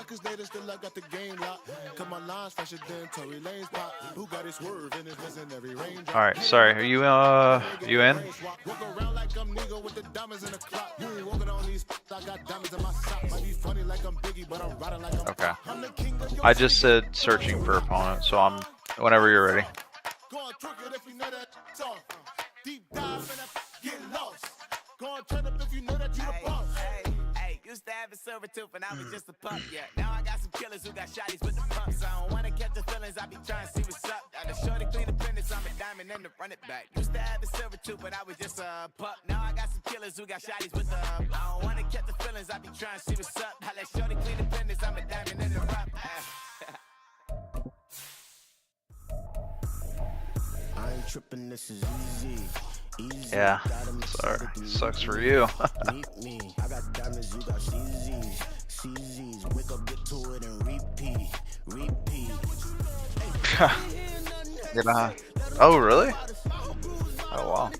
records later, still I got the game locked. Come on, lines fresher than Tory Lane's pop. Who got his swerve and is missing every range? All right, sorry. Are you in? Walk around like I'm nigga with the diamonds in the clock. You ain't walking on these. I got diamonds in my socks. Might be funny like I'm Biggie, but I'm riding like I'm. Okay. I just said searching for opponent, so I'm whenever you're ready. Go on, twerk it if you know that song. Deep dive and get lost. Go on, turn up if you know that you the boss. Hey, used to have a silver tooth and I was just a pup, yeah. Now I got some killers who got shotties with the pumps. I don't wanna catch the feelings, I be trying to see what's up. Got the shorty clean the business, I'm a diamond and to run it back. Used to have a silver tooth, but I was just a pup. Now I got some killers who got shotties with the I don't wanna catch the feelings, I be trying to see what's up. I let shorty clean the business, I'm a diamond and to rock. I ain't tripping, this is easy. Yeah, sorry. Sucks for you. Meet me. I got diamonds, you got CZs. CZs, wake up, get to it and repeat. Oh, really? Oh, wow.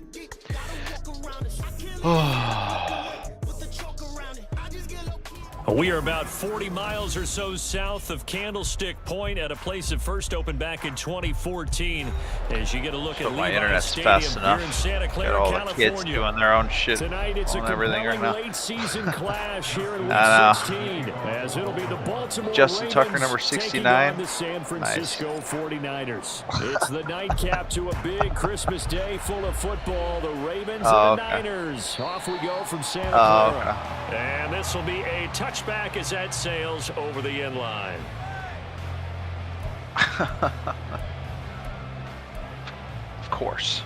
We are about 40 miles or so south of Candlestick Point at a place that first opened back in 2014. As you get a look at my Levi's internet's Stadium fast here enough. in Santa Got Clara, all the California. kids doing their own shit Tonight it's a on everything right now. late season clash here in Week I 16. As it'll be the Baltimore Justin Ravens Tucker, number taking 69. on the San Francisco 49ers. It's the nightcap to a big Christmas day full of football. The Ravens and the Niners. Off we go from Santa Clara. And this will be a touchback as that sails over the end line. Of course.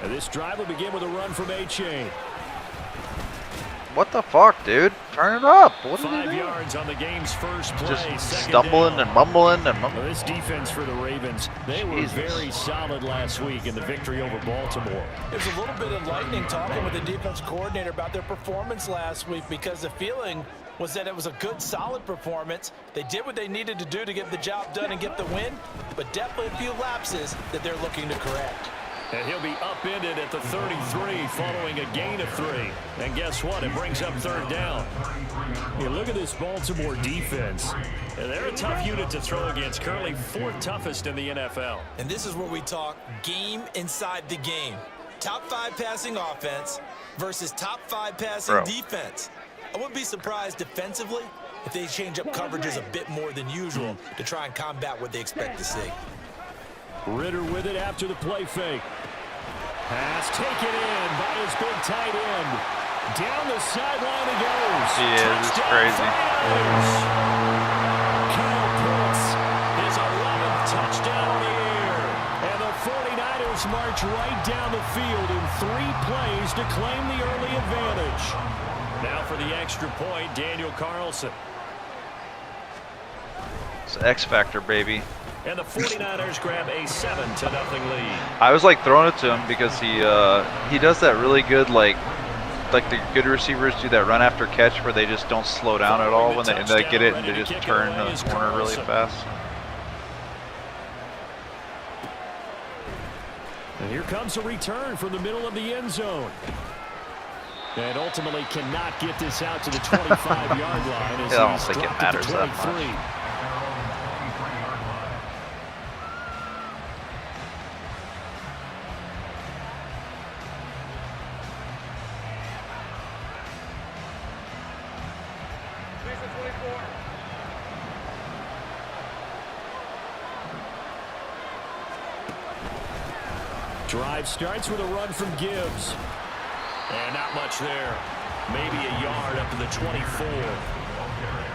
And this drive will begin with a run from A-Chain. What the fuck, dude? Turn it up. What are you 5 doing? yards on the game's first play. Just Second stumbling down. and mumbling and Well, this defense for the Ravens, they were very solid last week in the victory over Baltimore. There's a little bit enlightening talking with the defense coordinator about their performance last week, because the feeling was that it was a good, solid performance. They did what they needed to do to get the job done and get the win, but definitely a few lapses that they're looking to correct. And he'll be upended at the 33 following a gain of 3. And guess what? It brings up third down. You look at this Baltimore defense. And they're a tough unit to throw against, currently 4th toughest in the NFL. And this is where we talk game inside the game. Top 5 passing offense versus top 5 passing defense. I wouldn't be surprised defensively if they change up coverages a bit more than usual to try and combat what they expect to see. Ritter with it after the play fake. Pass taken in by his big tight end. Down the sideline he goes. Yeah, this is crazy. Kyle Pitts, his 11th touchdown on the air. And the 49ers march right down the field in 3 plays to claim the early advantage. Now for the extra point, Daniel Carlson. It's X Factor, baby. And the 49ers grab a 7-0 lead. I was like throwing it to him because he does that really good like the good receivers do that run after catch where they just don't slow down at all when they get it and they just turn the corner really fast. And here comes a return from the middle of the end zone. And ultimately cannot get this out to the 25-yard line as I don't he's think it dropped matters at the 23. that much. Drive starts with a run from Gibbs. And not much there. Maybe a yard up to the 24.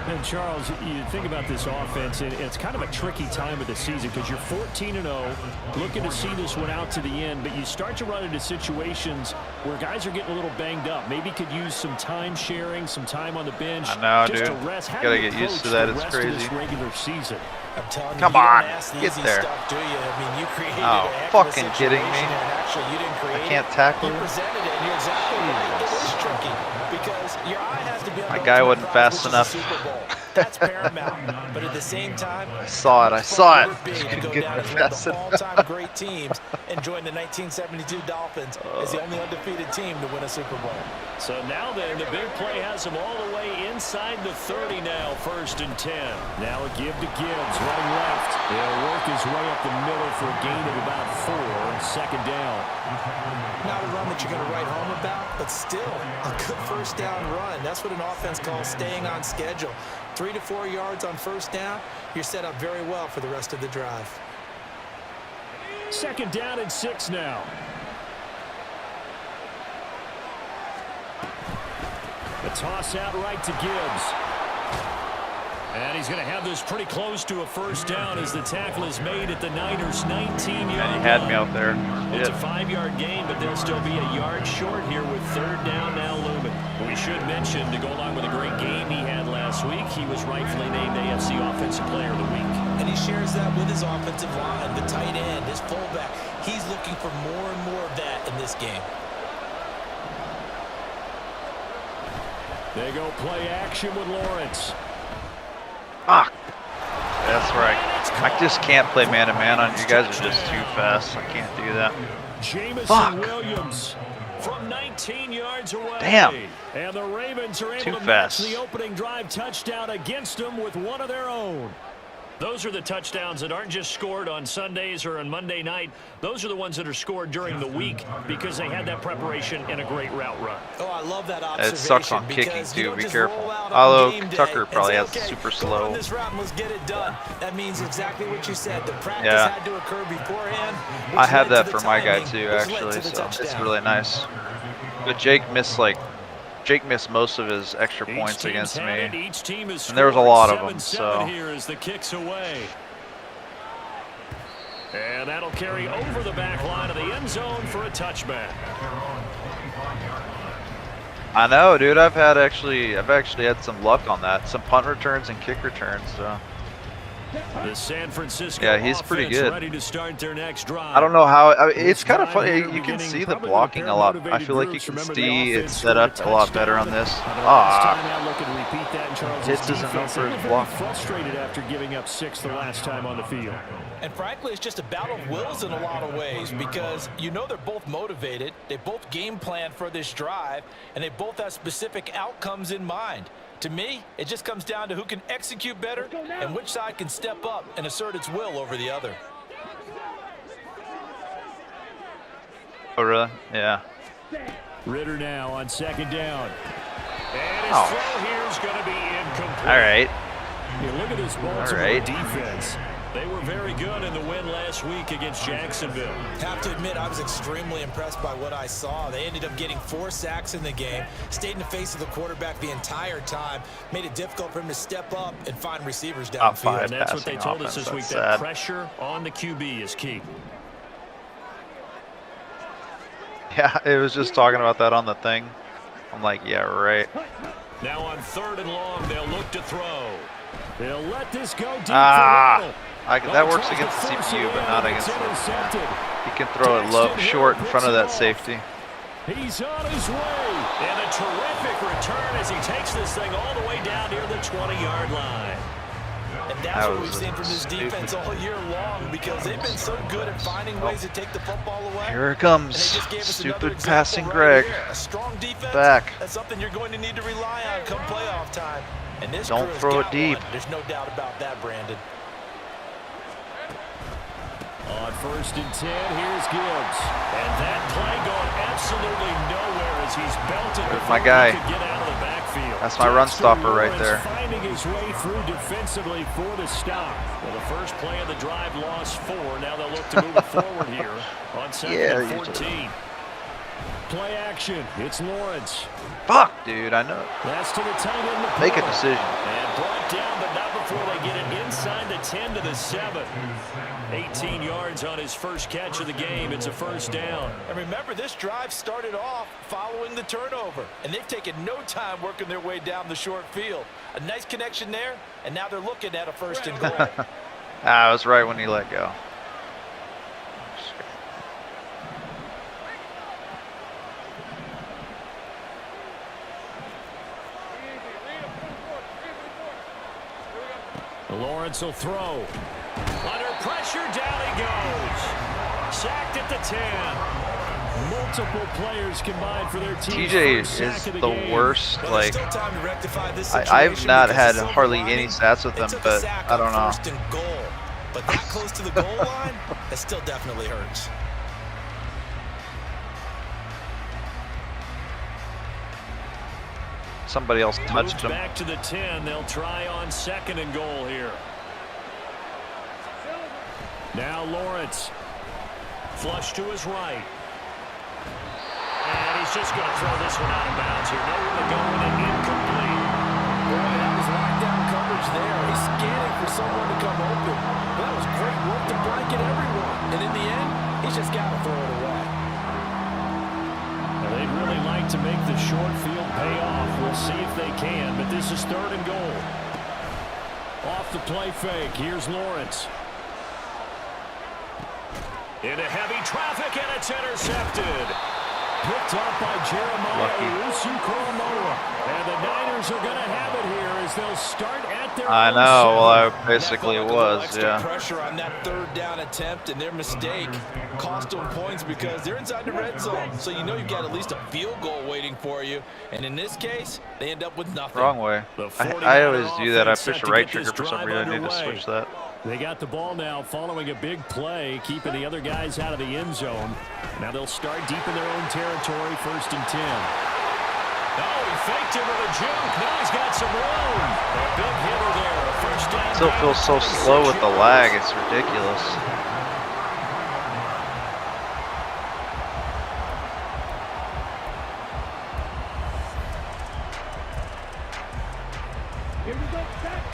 And Charles, you think about this offense, and it's kind of a tricky time of the season because you're 14-0, looking to see this one out to the end, but you start to run into situations where guys are getting a little banged up. Maybe could use some time sharing, some time on the bench. I know, just dude. to rest. How Gotta do you get used to approach that. the It's rest of crazy. this regular season? I'm telling you, Come you on, don't ask the get easy there. stuff, do you? I mean, you created Oh, a heck fucking of a kidding me. situation, and actually you didn't create I can't tackle You him. presented it, and you're exactly right. It is tricky because your eye has to be on My the guy ultimate wasn't prize, fast which is the enough. Super Bowl. That's paramount. But at the same time, I saw it. I saw it. To go Get down as one of invested. the all-time great teams and join the 1972 Dolphins as the only undefeated team to win a Super Bowl. So now then, the big play has him all the way inside the 30 now, 1st and 10. Now a give to Gibbs, running left. He'll work his way up the middle for a gain of about 4, 2nd down. Not a run that you're going to write home about, but still a good 1st down run. That's what an offense calls staying on schedule. 3 to 4 yards on 1st down, you're set up very well for the rest of the drive. 2nd down and 6 now. The toss out right to Gibbs. And he's going to have this pretty close to a 1st down as the tackle is made at the Niners' 19-yard line. And he had me out there. It's a 5-yard gain, but they'll still be a yard short here with 3rd down now looming. We should mention, to go along with a great game he had last week, he was rightfully named AFC Offensive Player of the Week. And he shares that with his offensive line, the tight end, his fullback. He's looking for more and more of that in this game. They go play action with Lawrence. Fuck. That's right. I just can't play man-to-man on you. Guys are just too fast. I can't do that. Jamison Williams from 19 yards away. Damn. And the Ravens are able to fast. match the opening drive touchdown against them with one of their own. Those are the touchdowns that aren't just scored on Sundays or on Monday night. Those are the ones that are scored during the week because they had that preparation and a great route run. Oh, I love that observation. It sucks on kicking too. Be careful. Although Tucker probably has super slow. This route and let's get it done. That means exactly what you said. The practice had to occur beforehand. I have that for my guy too, actually. So it's really nice. But Jake missed most of his extra points against me, and there was a lot of them. So. Here is the kicks away. And that'll carry over the back line of the end zone for a touchback. I know, dude. I've actually had some luck on that. Some punt returns and kick returns. So. The San Francisco yeah, he's pretty good. Ready to start their next drive. I don't know how. It's kind of funny. You can see the blocking a lot. I feel like you can see it's set up a lot better on this. It doesn't know for his block. Frustrated after giving up 6 the last time on the field. And frankly, it's just a battle of wills in a lot of ways because you know they're both motivated. They both game plan for this drive, and they both have specific outcomes in mind. To me, it just comes down to who can execute better and which side can step up and assert its will over the other. Oh, really? Yeah. Ritter now on 2nd down. And his throw here is going to be incomplete. All right. You look at this Baltimore defense. They were very good in the win last week against Jacksonville. Have to admit, I was extremely impressed by what I saw. They ended up getting 4 sacks in the game, stayed in the face of the quarterback the entire time, made it difficult for him to step up and find receivers downfield. And that's what they told us this week, that pressure on the QB is key. Yeah, it was just talking about that on the thing. I'm like, yeah, right. Now on 3rd and long, they'll look to throw. They'll let this go deep for that works against the CPU, but not against the He can throw it low, short in front of that safety. He's on his way. And a terrific return as he takes this thing all the way down near the 20-yard line. And that's what we've seen from this defense all year long because they've been so good at finding ways to take the football away. Here it comes. Stupid passing Greg. A strong defense. Back. That's something you're going to need to rely on come playoff time. And this Don't throw it deep. There's no doubt about that, Brandon. On 1st and 10, here's Gibbs. And that play going absolutely nowhere as he's belted. There's my guy. To get out of the backfield. That's my run stopper right there. Finding his way through defensively for the stop. Well, the first play of the drive lost 4. Now they'll look to move it forward here on 2nd and 14. Play action. It's Lawrence. Fuck, dude. I know. That's to the tight end. Make a decision. And brought down, but not before they get it inside the 10 to the 7. 18 yards on his first catch of the game. It's a 1st down. And remember, this drive started off following the turnover, and they've taken no time working their way down the short field. A nice connection there, and now they're looking at a 1st and goal. I was right when he let go. Lawrence will throw. Under pressure, down he goes. Sacked at the 10. Multiple players combined for their team. TJ is the worst. Like, I've not had hardly any stats with him, but I don't know. But that close to the goal line, that still definitely hurts. Somebody else touched him. Back to the 10. They'll try on 2nd and goal here. Now Lawrence. Flush to his right. And he's just going to throw this one out of bounds here. Nowhere to go with it. Incomplete. Boy, that was lockdown coverage there. He's scanning for someone to come open. That was great work to blanket everyone. And in the end, he's just got to throw it away. Now, they'd really like to make the short field pay off. We'll see if they can, but this is 3rd and goal. Off the play fake. Here's Lawrence. Into heavy traffic, and it's intercepted. Picked up by Jeremiah Owusu-Koramoah. And the Niners are going to have it here as they'll start at their I know. Well, I basically was, yeah. Pressure on that 3rd down attempt, and their mistake cost them points because they're inside the red zone. So you know you've got at least a field goal waiting for you. And in this case, they end up with nothing. Wrong way. I always do that. I push the right trigger for some reason. I need to switch that. They got the ball now following a big play, keeping the other guys out of the end zone. Now they'll start deep in their own territory, 1st and 10. Oh, he faked him with a juke. Now he's got some room. A big hitter there. 1st down. Still feels so slow with the lag. It's ridiculous. Here we go. Back.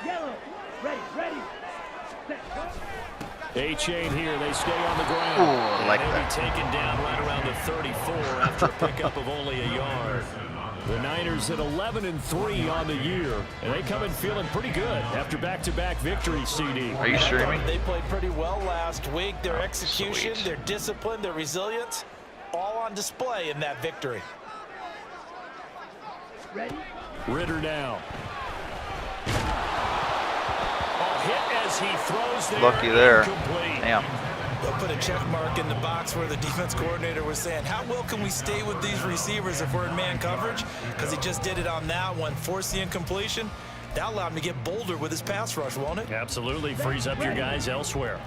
Yellow. Ready. A-chain here. They stay on the ground. Ooh, I like they'll that. be taken down right around the 34 after a pickup of only a yard. The Niners at 11-3 on the year, and they come in feeling pretty good after back-to-back victories, CD. Are you streaming? They played pretty well last week. Their execution, sweet. their discipline, their resilience, all on display in that victory. Ready. Ritter now. Hit as he throws there. Lucky there. Incomplete. Damn. They'll put a check mark in the box where the defense coordinator was saying, how well can we stay with these receivers if we're in man coverage? Because he just did it on that one, forced the incompletion. That allowed him to get bolder with his pass rush, won't it? Absolutely. Frees up your guys elsewhere.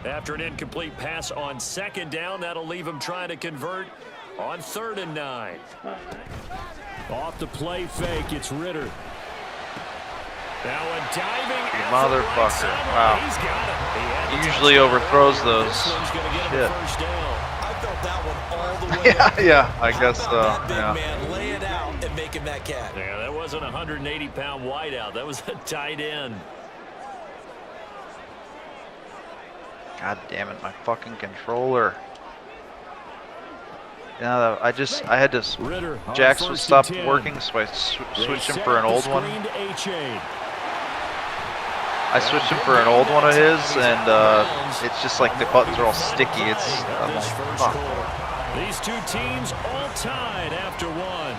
After an incomplete pass on 2nd down, that'll leave him trying to convert on 3rd and 9. Off the play fake, it's Ritter. Now a diving Motherfucker. Wow. He's got it. He usually overthrows those. Shit. I felt that one all the way. Yeah, I guess so. That big Yeah. man lay it out and make him that cat. Yeah, that wasn't a 180-pound wideout. That was a tight end. God damn it, my fucking controller. Yeah, I had to. Ritter, Jax on would 1st stop and 10. working, so I switched him They for an set up old the one. screen to A-chain. I switched him for an old one of his, and it's just like the buttons are all sticky. I'm like, fuck. These two teams all tied after one.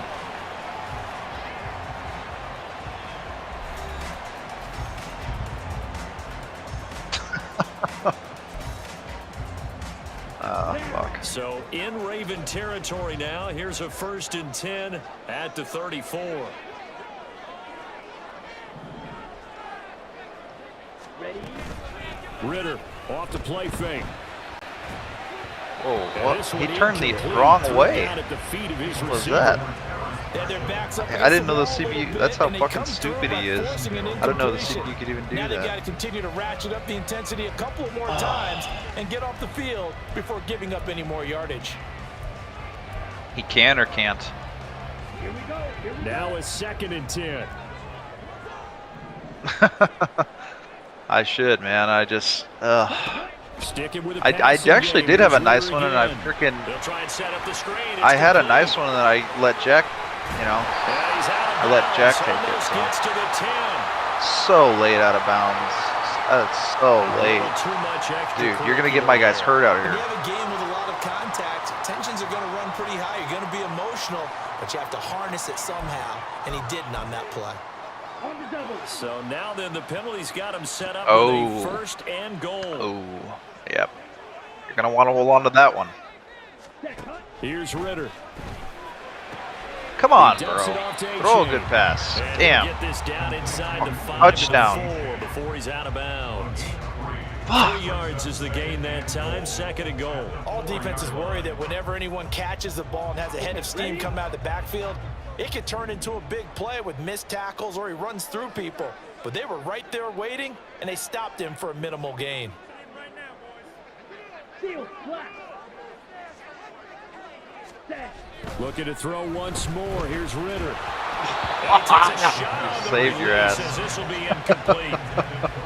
Fuck. So in Raven territory now. Here's a 1st and 10 at the 34. Ready. Ritter off the play fake. Whoa, And what? this He one turned the incomplete. wrong Threw way. down at the feet of his What was receiver. that? I didn't know the CPU. That's how fucking stupid he is. I don't know the CPU could even do now they got to that. continue to ratchet up the intensity a couple of more times and get off the field before giving up any more yardage. He can or can't. Here we go. Now a 2nd and 10. I should, man. I just. Sticking with I actually did have a nice one, and I freaking. They'll try and set up the screen. It's I had a complete. nice one, and then I let Jack. You know, Yeah, he's out of I let Jack bounds. take it. Almost So. gets to the 10. So late out of bounds. That's so late. Too much extra Dude, you're gonna get my guys hurt out When here. you have a game with a lot of contact, tensions are going to run pretty high. You're going to be emotional, but you have to harness it somehow, and he didn't on that play. On the double. So now then the penalty's got him set up Oh. with a first and goal. Oh, yep. You're gonna want to hold on to that one. Set cut. Here's Ritter. Come on, He bro. dumps it off to Throw a A-Chain. good pass. And Damn. Get this down inside the 5 Touchdown. to the 4 before he's out of bounds. Fuck. 3 yards is the gain that time. Second and goal. All defenses worry that whenever anyone catches the ball and has a head of steam come out of the backfield, it could turn into a big play with missed tackles or he runs through people. But they were right there waiting, and they stopped him for a minimal gain. Seal. Flat. Set. Looking to throw once more. Here's Ritter. And he takes a shot on the Saved your release ass. as this will be incomplete.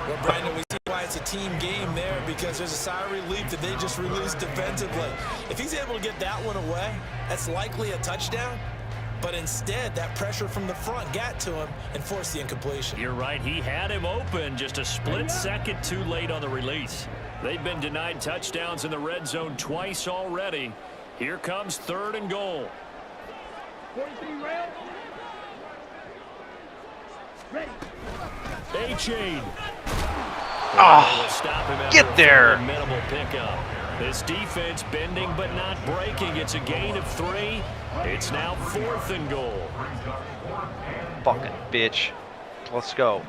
Well, Brandon, we see why it's a team game there, because there's a sigh of relief that they just released defensively. If he's able to get that one away, that's likely a touchdown. But instead, that pressure from the front got to him and forced the incompletion. You're right. He had him open just a split second too late on the release. They've been denied touchdowns in the red zone twice already. Here comes third and goal. 43 rail. Ready. A-Chain. Oh, Stop him after get a there. fairly minimal pickup. This defense bending but not breaking. It's a gain of 3. It's now 4th and goal. fucking bitch. Let's go.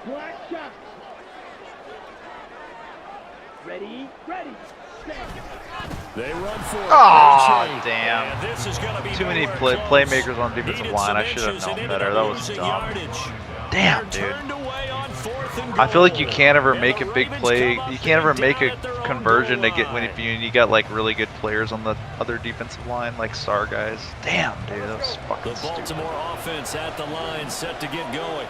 Black shot. Ready. Ready. Set. They run for it. Aw, A-Chain. damn. And this is gonna be Too many nowhere close. playmakers on defensive Needed line. some I should have inches known and better. ended That up was losing dumb. yardage. Damn, They're dude. turned away on 4th and I feel like you goal. can't ever And make the a big Ravens play. come up You can't ever and make down a at their own conversion to goal get when line. you got like really good players on the other defensive line, like star guys. Damn, dude, that was fucking The stupid. Baltimore offense at the line, set to get going.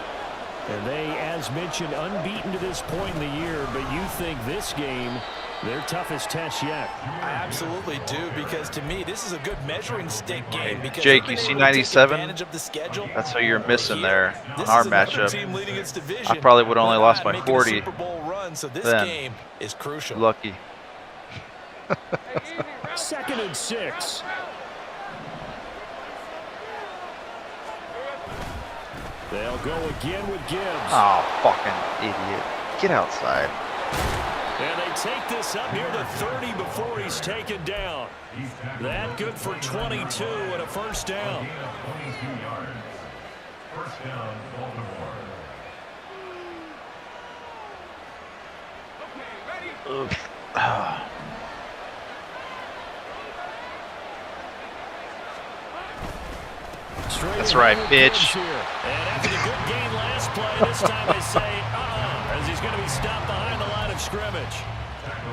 And they, as mentioned, unbeaten to this point in the year, but you think this game, their toughest test yet? I absolutely do, because to me, this is a good measuring stick game. Because Jake, they've you been see able to take 97? advantage of the schedule. That's what you're missing there This on our is another matchup. team leading its division. I probably would only They're lost not by making a 40. Super Bowl run, so this Then. game is crucial. Lucky. 2nd and 6. They'll go again with Gibbs. Oh, fucking idiot. Get outside. And they take this up near the 30 before he's taken down. That good for 22 and a first down. That's right, bitch. And after the good gain last play, this time they say, as he's going to be stopped behind the line of scrimmage.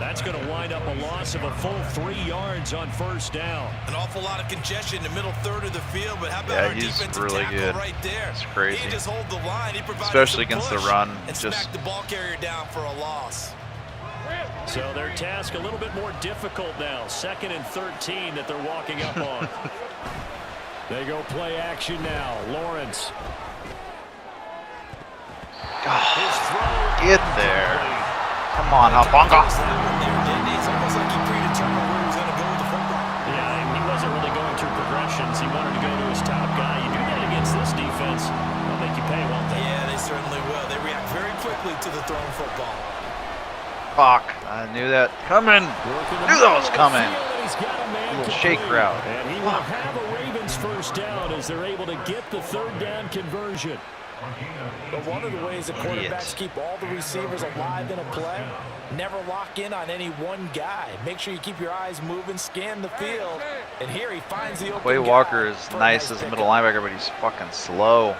That's going to wind up a loss of a full 3 yards on first down. An awful lot of congestion in the middle third of the field, but how about Yeah, our he's defensive really tackle good. right there? It's crazy. He just hold the line. He provided Especially some against the push run, and just- smacked the ball carrier down for a loss. So their task a little bit more difficult now. 2nd and 13 that they're walking up on. They go play action now. Lawrence. His throw. Get there. Come on, Habanga. It's almost like he predetermined where he was going to go with the football. Yeah, he wasn't really going through progressions. He wanted to go to his top guy. You do that against this defense, they'll make you pay, won't they? Yeah, they certainly will. They react very quickly to the thrown football. Fuck. I knew that coming. Knew that was coming. Little shake route. And he will have a Ravens first down as they're able to get the third down conversion. But one of the ways that quarterbacks keep all the receivers alive in a play, never lock in on any one guy. Make sure you keep your eyes moving, scan the field. And here he finds the open Quay guy Walker is for a nice as a middle pickup. linebacker, but he's fucking slow.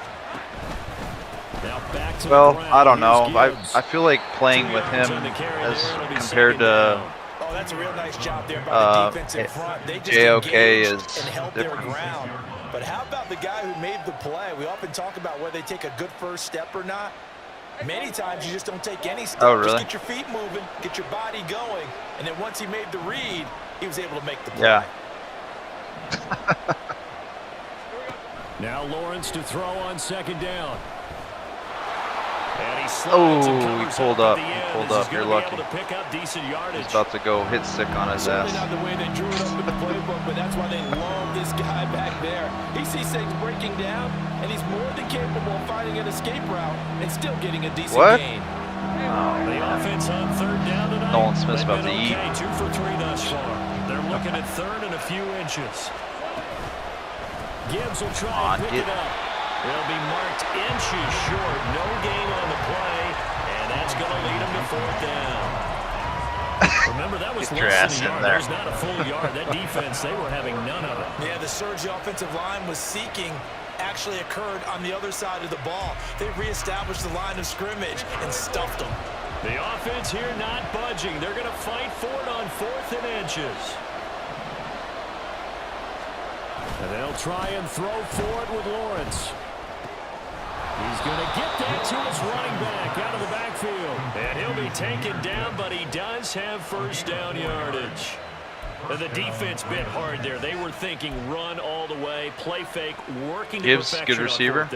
Now back to Well, the ground. I don't know. Here's Gibbs. I feel like playing with him as compared to Oh, that's a real nice job there by the defense in front. They just JOK engaged is and held their different. ground. But how about the guy who made the play? We often talk about whether they take a good first step or not. Many times you just don't take any step. Oh, really? Just get your feet moving, get your body going, and then once he made the read, he was able to make the play. Yeah. Now Lawrence to throw on 2nd down. Oh, he pulled up. He pulled up. You're lucky. He's about to go hit stick on his ass. Not the way they drew it up in the playbook, but that's why they love this guy back there. He sees things breaking down, and he's more than capable of finding an escape route and still getting a decent gain. The offense on third down tonight. Nolan Smith's about to eat. 2 for 3 thus far. They're looking at third and a few inches. Gibbs will try and pick it up. They'll be marked inches short. No gain on the play, and that's going to lead them to fourth down. Remember, that was less than a yard. There's not a full yard. That defense, they were having none of it. Yeah, the surge the offensive line was seeking actually occurred on the other side of the ball. They reestablished the line of scrimmage and stuffed them. The offense here not budging. They're going to fight for it on 4th and inches. And they'll try and throw forward with Lawrence. He's going to get that to his running back out of the backfield. And he'll be taken down, but he does have first down yardage. And the defense bit hard there. They were thinking run all the way, play fake, working to perfection. Good receiver.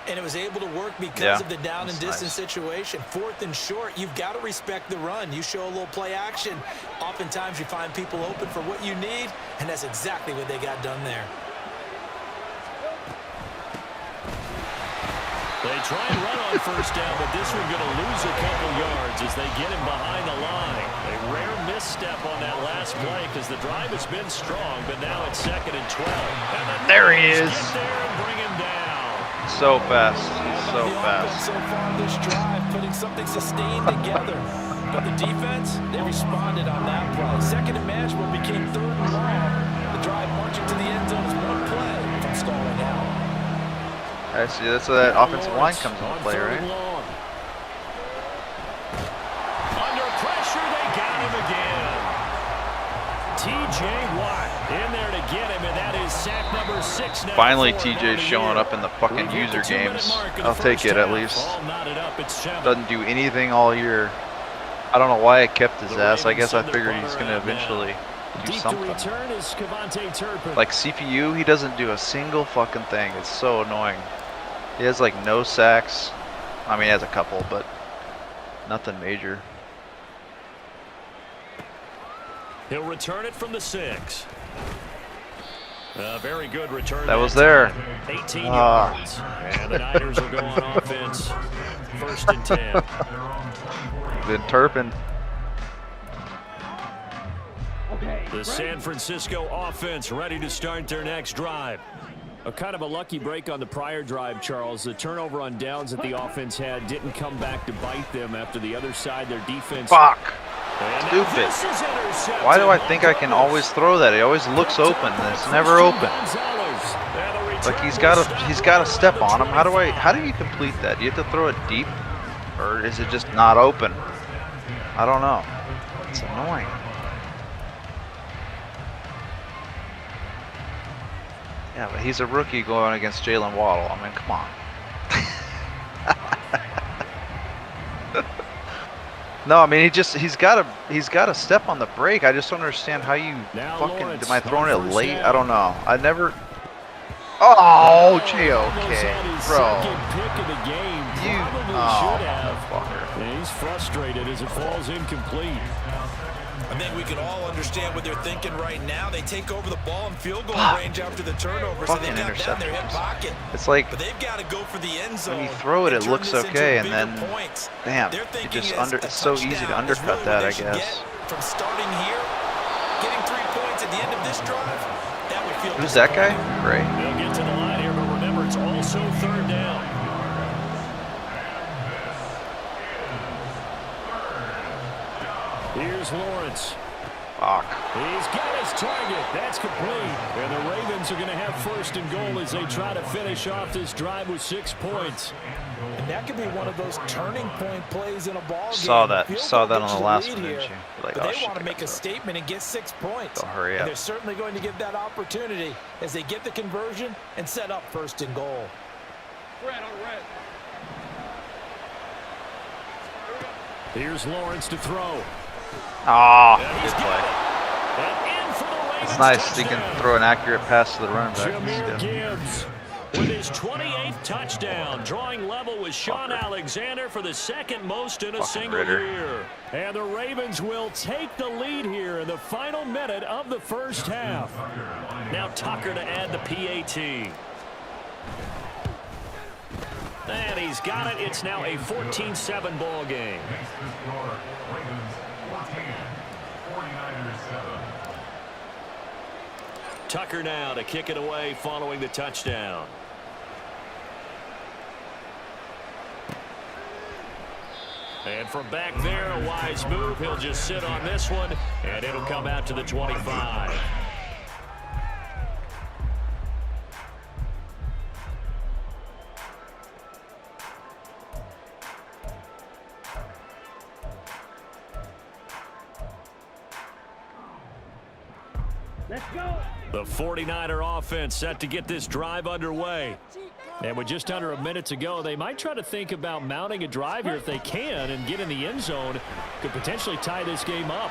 And it was able to work because of the down and distance situation. 4th and short, you've got to respect the run. You show a little play action. Oftentimes you find people open for what you need, and that's exactly what they got done there. They try and run on first down, but this one's going to lose a couple yards as they get him behind the line. A rare misstep on that last play because the drive has been strong, but now it's 2nd and 12. And there he is. Get there and bring him down. So fast. So fast. So far this drive, putting something sustained together. But the defense, they responded on that play. 2nd and manageable became 3rd and long. The drive marching to the end zone is one play from stalling out. I see, that's where that offensive line comes into play, right? Under pressure, they got him again. TJ Watt in there to get him, and that is sack number 6 now. Finally, TJ's showing up in the fucking user games. I'll take it at least. Doesn't do anything all year. I don't know why I kept his ass. I guess I figured he's going to eventually do something. Like CPU, he doesn't do a single fucking thing. It's so annoying. He has like no sacks. I mean, he has a couple, but nothing major. He'll return it from the 6. Very good return. That was there. 18 yards. And the Niners will go on offense. 1st and 10. Been Turpin. The San Francisco offense ready to start their next drive. A kind of a lucky break on the prior drive, Charles. The turnover on downs that the offense had didn't come back to bite them after the other side, their defense. Fuck. Stupid. Why do I think I can always throw that? He always looks open and it's never open. Like he's got to step on him. How do you complete that? Do you have to throw it deep? Or is it just not open? I don't know. It's annoying. Yeah, but he's a rookie going against Jalen Waddle. I mean, come on. No, I mean he's got to step on the brake. I just don't understand how you fucking. Am I throwing it late? I don't know. I never. Oh, J.O.K. Bro. You. Oh, motherfucker. He's frustrated as it falls incomplete. I think we can all understand what they're thinking right now. They take over the ball in field goal range after the turnover, so they got down their hip pocket. It's like, but they've got to go for the end zone. When you throw it, it looks okay, and then, damn, it just it's so easy to undercut that, I guess. From starting here, getting 3 points at the end of this drive, that would feel. Who's that guy? Ray. They'll get to the line here, but remember, it's also 3rd down. Here's Lawrence. Fuck. He's got his target. That's complete. And the Ravens are going to have 1st and goal as they try to finish off this drive with 6 points. And that could be one of those turning point plays in a ball game. Saw that on the last one, didn't you? Like, but they want to make a statement and get 6 points. Don't hurry up. And they're certainly going to get that opportunity as they get the conversion and set up 1st and goal. Red on red. Here's Lawrence to throw. Ah, good play. It's nice. He can throw an accurate pass to the running back. Gibbs. with his 28th touchdown, drawing level with Sean Alexander for the second most in a single year. And the Ravens will take the lead here in the final minute of the first half. Now Tucker to add the PAT. And he's got it. It's now a 14-7 ball game. Tucker now to kick it away following the touchdown. And from back there, a wise move. He'll just sit on this one, and it'll come out to the 25. Let's go. The 49er offense set to get this drive underway. And with just under a minute to go, they might try to think about mounting a drive here if they can and get in the end zone. Could potentially tie this game up.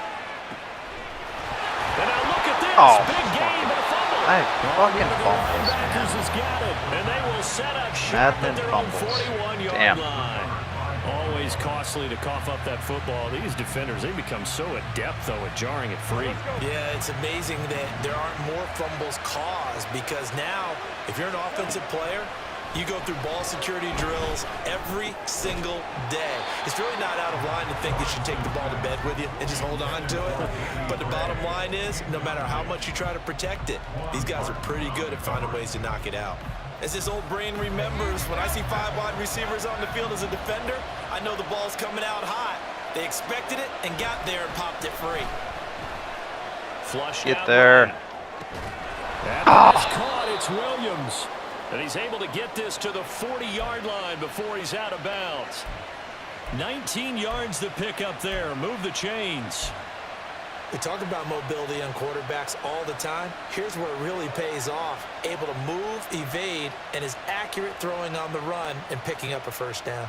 And now look at this. Oh, big game, but a fumble. I fucking fumbles, Linebackers has got it. And they will set up shop at their own 41-yard line. Always costly to cough up that football. These defenders, they become so adept, though, at jarring it free. Yeah, it's amazing that there aren't more fumbles caused, because now, if you're an offensive player, you go through ball security drills every single day. It's really not out of line to think that you take the ball to bed with you and just hold on to it. But the bottom line is, no matter how much you try to protect it, these guys are pretty good at finding ways to knock it out. As this old brain remembers, when I see 5 wide receivers on the field as a defender, I know the ball's coming out hot. They expected it and got there and popped it free. Flush Get there. That is caught. It's Williams. And he's able to get this to the 40-yard line before he's out of bounds. 19 yards to pick up there. Move the chains. We talk about mobility on quarterbacks all the time. Here's where it really pays off. Able to move, evade, and is accurate throwing on the run and picking up a first down.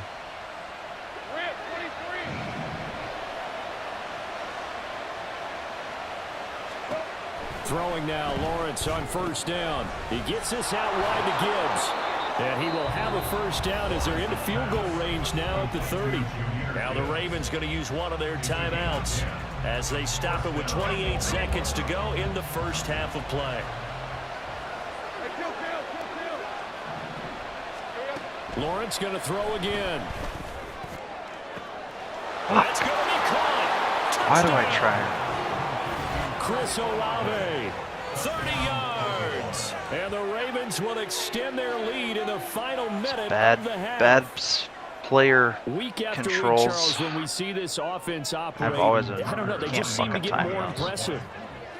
Red 23. Throwing now, Lawrence on first down. He gets this out wide to Gibbs. And he will have a first down as they're into field goal range now at the 30. Now the Ravens going to use one of their timeouts as they stop it with 28 seconds to go in the first half of play. Lawrence going to throw again. That's going to be caught. Touchdown. Why do I try? Chris Olave, 30 yards. And the Ravens will extend their lead in the final minute of the half. Bad player week after controls. Week, Charles, when we see this offense operate, I've always I don't know, they just seem to get more impressive.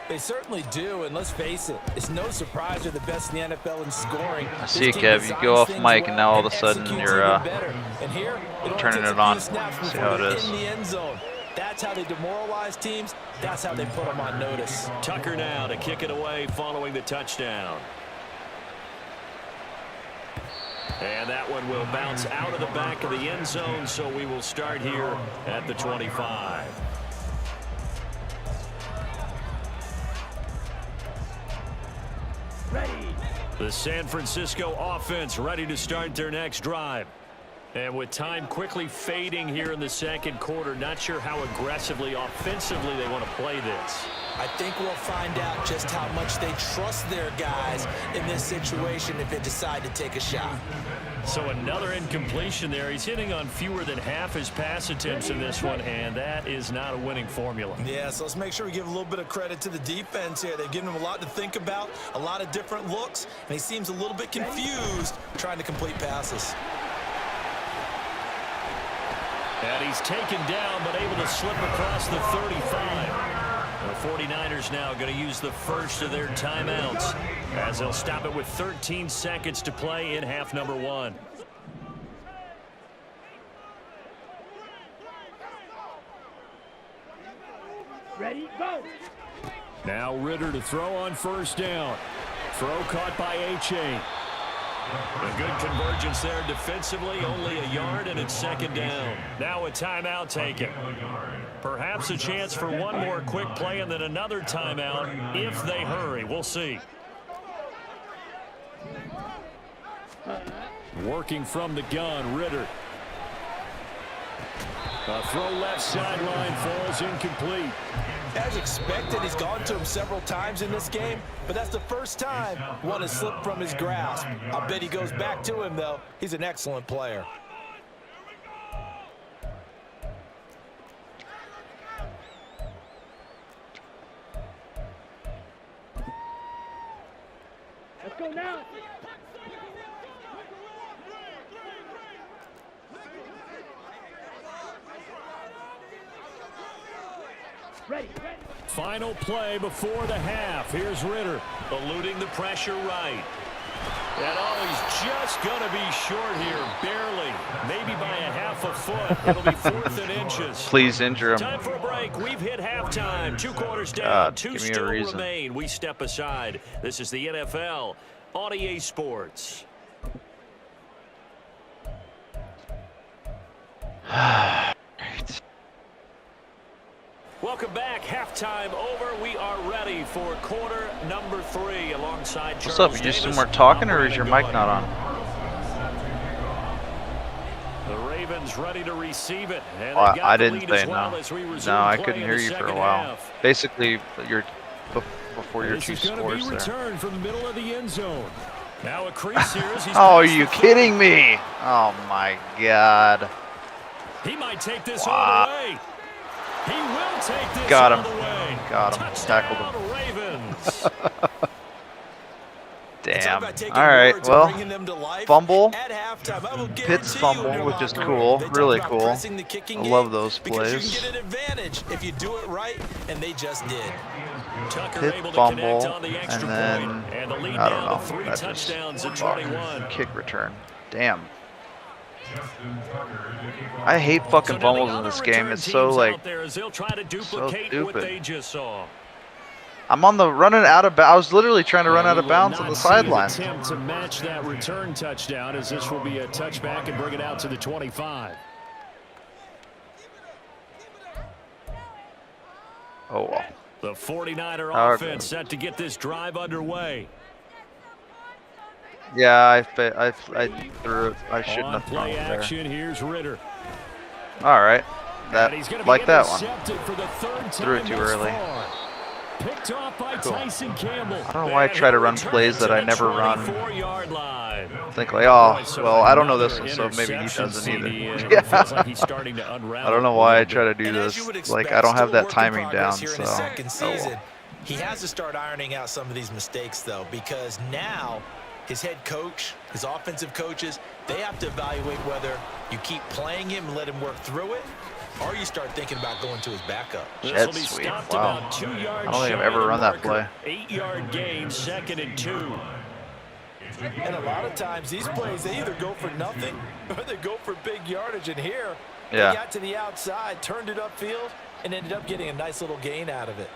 They certainly do, and let's face it, it's no surprise they're the best in the NFL in scoring. I see it, Kev. You go off mic, and now all of a sudden you're turning it on. See how it is. In the end zone. That's how they demoralize teams. That's how they put them on notice. Tucker now to kick it away following the touchdown. And that one will bounce out of the back of the end zone, so we will start here at the 25. Ready. The San Francisco offense ready to start their next drive. And with time quickly fading here in the second quarter, not sure how aggressively, offensively they want to play this. I think we'll find out just how much they trust their guys in this situation if they decide to take a shot. So another incompletion there. He's hitting on fewer than half his pass attempts in this one, and that is not a winning formula. Yeah, so let's make sure we give a little bit of credit to the defense here. They've given him a lot to think about, a lot of different looks, and he seems a little bit confused trying to complete passes. And he's taken down, but able to slip across the 35. The 49ers now going to use the first of their timeouts as they'll stop it with 13 seconds to play in half number 1. Ready, go. Now Ritter to throw on first down. Throw caught by H.A. A good convergence there defensively, only a yard, and it's second down. Now a timeout taken. Perhaps a chance for one more quick play and then another timeout if they hurry. We'll see. Working from the gun, Ritter. A throw left sideline falls incomplete. As expected, he's gone to him several times in this game, but that's the first time one has slipped from his grasp. I bet he goes back to him, though. He's an excellent player. Let's go now. Ready. Final play before the half. Here's Ritter, eluding the pressure right. And he's just going to be short here, barely, maybe by a half a foot. It'll be 4th and inches. Please injure him. Time for a break. We've hit halftime. 2 quarters down, 2 give me a still reason. remain. We step aside. This is the NFL on EA Sports. Welcome back. Halftime over. We are ready for quarter number 3 alongside Charles What's up? You just weren't talking, or is your mic not on? The Ravens ready to receive it. And Oh, they got I the didn't lead say as well no. as we resume No, I play couldn't in hear the you for a second while. half. Basically, before your This 2 is going to scores be there. returned from the middle of the end zone. Now a crease here as he's Oh, are past you the kidding me? Oh my God. 30. He might take this Wow. all the way. He will take this Got all him. the way. Got him. Touchdown, Tackled him. Ravens. Damn. All right. Well, fumble. Pitts fumble, which is cool. Really cool. I love those plays. Because you can get an advantage if you do it right, and they just did. Tucker Hit able to fumble, connect on the extra and then point. And the lead I don't down know. to 3 That's just touchdowns at fuck. 21. Kick return. Damn. I hate fucking fumbles in this game. It's so like so stupid. what they just saw. I'm on the running out of. I was literally trying to run out of bounds on the sideline. Attempt to match that return touchdown, as this will be a touchback and bring it out to the 25. Oh well. The 49er Okay. offense set to get this drive underway. Yeah, I threw it. I shouldn't On have thrown play it there. action, here's Ritter. All right. And he's gonna That be like that one. intercepted for the 3rd Threw it time too thus early. far. Picked off by Cool. Tyson Campbell. I don't know why I try to run plays that I never run. 24-yard line. Think like, oh, well, I don't know this one, so maybe he doesn't either. It feels like he's starting to unravel. I don't know why I try to do And as this. you would Like, expect, I don't have still that work in timing down, progress here so. in his second Oh, well. season. He has to start ironing out some of these mistakes, though, because now his head coach, his offensive coaches, they have to evaluate whether you keep playing him and let him work through it, or you start thinking about going to his backup. This Jet will be sweep. stopped Wow. about 2 yards I don't think I've shy ever of the run that marker. play. 8-yard gain, 2nd and 2. And a lot of times these plays, they either go for nothing or they go for big yardage. And here, they got to the outside, turned it upfield, and ended up getting a nice little gain out of it.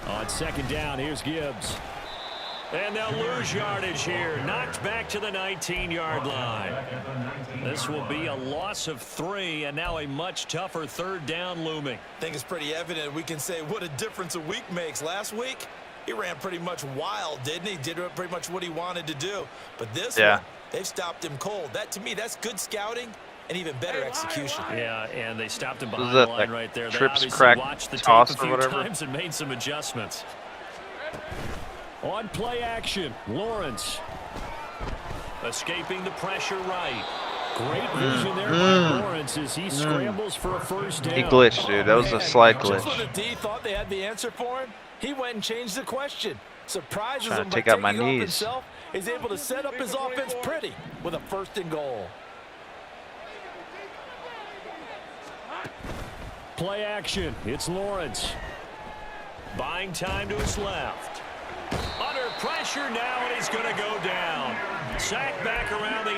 On 2nd down, here's Gibbs. And they'll lose yardage here. Knocked back to the 19-yard line. This will be a loss of 3, and now a much tougher 3rd down looming. I think it's pretty evident. We can say what a difference a week makes. Last week, he ran pretty much wild, didn't he? Did pretty much what he wanted to do. But this one, they've stopped him cold. That, to me, that's good scouting and even better execution. Yeah, and they stopped him behind that, the line like, right there. They trips, obviously crack, watched the toss tape a or few whatever? times and made some adjustments. On play action, Lawrence. Escaping the pressure right. Great vision there by Lawrence as he scrambles for a 1st down. He glitched, dude. That was a slide Just when glitch. the D thought they had the answer for him, he went and changed the question. Surprises Trying him to by take out my taking off knees. himself. Is able to set up his offense pretty with a 1st and goal. Play action. It's Lawrence. Buying time to his left. Under pressure now, and he's going to go down. Sacked back around the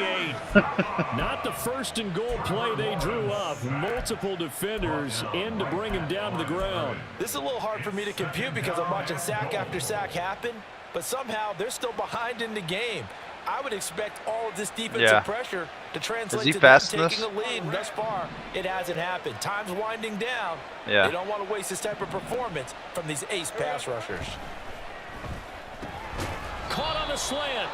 8. Not the 1st and goal play they drew up. Multiple defenders in to bring him down to the ground. This is a little hard for me to compute because I'm watching sack after sack happen, but somehow they're still behind in the game. I would expect all of this defensive pressure to translate to them taking a lead. And thus far, it hasn't happened. Time's winding down. They don't want to waste this type of performance from these ace pass rushers. Caught on the slant.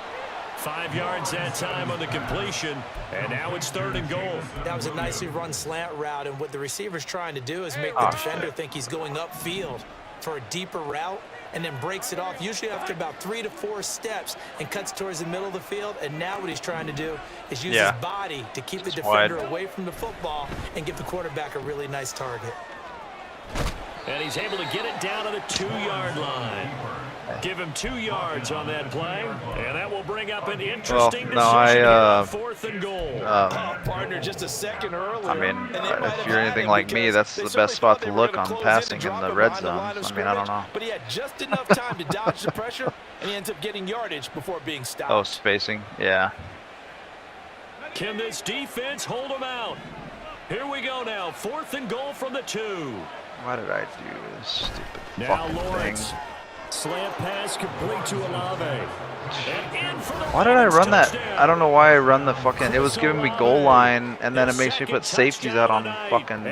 5 yards that time on the completion, and now it's 3rd and goal. That was a nicely run slant route, and what the receiver's trying to do is make the defender think he's going upfield for a deeper route, and then breaks it off, usually after about 3 to 4 steps, and cuts towards the middle of the field. And now what he's trying to do is use his body to keep the defender away from the football and give the quarterback a really nice target. And he's able to get it down to the 2-yard line. Give him 2 yards on that play, and that will bring up an interesting decision on 4th and goal. Partner, just a second earlier. I mean, if you're anything like me, that's the best spot to look on passing in the red zone. I mean, I don't know. But he had just enough time to dodge the pressure, and he ends up getting yardage before being stopped. Oh, spacing, yeah. Can this defense hold him out? Here we go now, 4th and goal from the 2. Why did I do this stupid now fucking Lawrence. thing? Slant pass complete to Olave. Why did I run that? I don't know why I run the fucking... It was giving me goal line, and then it makes me put safeties out on fucking